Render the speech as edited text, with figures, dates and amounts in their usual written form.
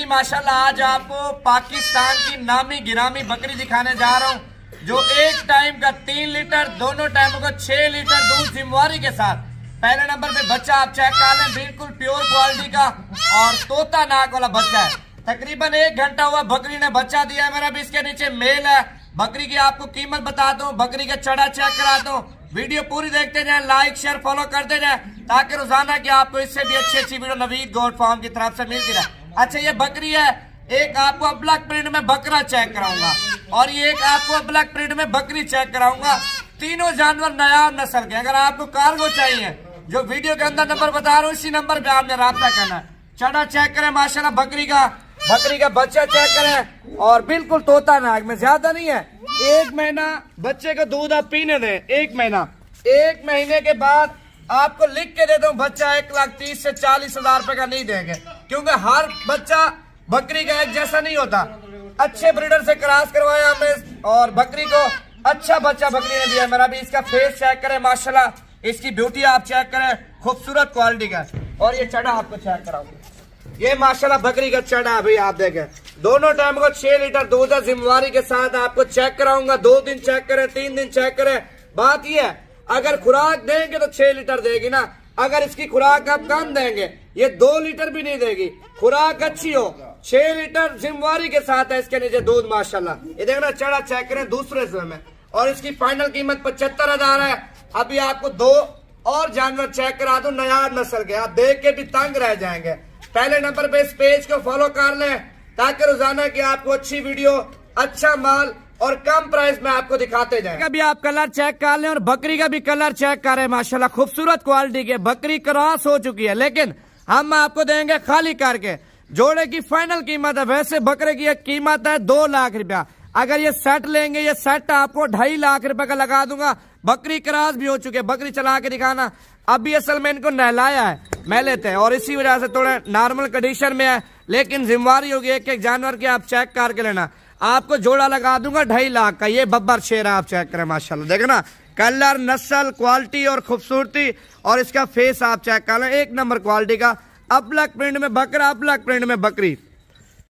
जी माशाल्लाह आज आपको पाकिस्तान की नामी गिरामी बकरी दिखाने जा रहा हूँ जो एक टाइम का 3 लीटर दोनों टाइमों का 6 लीटर दूध जिम्मेवारी के साथ। पहले नंबर पे बच्चा आप चेक कर लें, बिल्कुल प्योर क्वालिटी का और तोता नाक वाला बच्चा है। तकरीबन 1 घंटा हुआ बकरी ने बच्चा दिया है मेरा। भी इसके नीचे मेल है। बकरी की आपको कीमत बताता हूँ, बकरी का चढ़ा चेक कराता हूँ। वीडियो पूरी देखते जाए, लाइक शेयर फॉलो करते जाए ताकि रोजाना की आपको इससे भी अच्छी वीडियो नवीद गोट फार्म की तरफ से मिलती रहे। अच्छा ये बकरी है, एक आपको ब्लैक प्रिंट में बकरा चेक कराऊंगा और ये एक आपको ब्लैक प्रिंट में बकरी चेक कराऊंगा। तीनों जानवर नया नस्ल के। अगर आपको कार्गो चाहिए, जो वीडियो के अंदर नंबर बता रहा हूँ इसी नंबर पे आपने राब्ता करना है। चढ़ा चेक करें माशाल्लाह बकरी का बच्चा चेक करें और बिल्कुल तोता नाक में, ज्यादा नहीं है। 1 महीना बच्चे का दूध आप पीने दें। 1 महीने के बाद आपको लिख के देता हूँ बच्चा 1,30,000 से 40,000 रुपए का नहीं देंगे, क्योंकि हर बच्चा बकरी का एक जैसा नहीं होता। अच्छे ब्रीडर से क्रॉस करवाया हमने और बकरी को अच्छा बच्चा बकरी ने दिया मेरा। भी इसका फेस चेक करें माशाल्लाह, इसकी ब्यूटी आप चेक करें, खूबसूरत क्वालिटी का। और ये चढ़ा आपको चेक कराऊंगा, ये माशाल्लाह बकरी का चढ़ा भाई आप देखें। दोनों टाइम को 6 लीटर दूध है जिम्मेवारी के साथ आपको चेक कराऊंगा। 2 दिन चेक करें, 3 दिन चेक करें। बात यह है अगर खुराक देंगे तो 6 लीटर देगी ना। अगर इसकी खुराक आप कम देंगे ये 2 लीटर भी नहीं देगी। खुराक अच्छी हो 6 लीटर जिम्मेवारी के साथ है इसके नीचे दूध माशाल्लाह। ये देखना चढ़ा चेक करें दूसरे में। और इसकी फाइनल कीमत 75,000 है। अभी आपको 2 और जानवर चेक करा दो नया नस्ल के, आप देख के भी तंग रह जाएंगे। पहले नंबर पे इस पेज को फॉलो कर लें ताकि रोजाना की आपको अच्छी वीडियो, अच्छा माल और कम प्राइस में आपको दिखाते जाएं। अभी आप कलर चेक कर लें और बकरी का भी कलर चेक करें माशाल्लाह, खूबसूरत क्वालिटी के। बकरी क्रॉस हो चुकी है लेकिन हम आपको देंगे खाली करके। जोड़े की फाइनल कीमत है, वैसे बकरे की कीमत है 2 लाख रुपया। अगर ये सेट लेंगे, ये सेट आपको 2.5 लाख रुपए का लगा दूंगा। बकरी क्रॉस भी हो चुके, बकरी चला के दिखाना। अभी असल में इनको नहलाया है, मेहनत है और इसी वजह से थोड़ा नॉर्मल कंडीशन में है, लेकिन जिम्मेवारी होगी एक जानवर की आप चेक करके लेना। आपको जोड़ा लगा दूंगा 2.5 लाख का। ये बब्बर शेर आप चेक करें माशाल्लाह, देखो ना कलर, नस्ल, क्वालिटी और खूबसूरती। और इसका फेस आप चेक कर लें, 1 नंबर क्वालिटी का। ब्लैक प्रिंट में बकरा, ब्लैक प्रिंट में बकरी।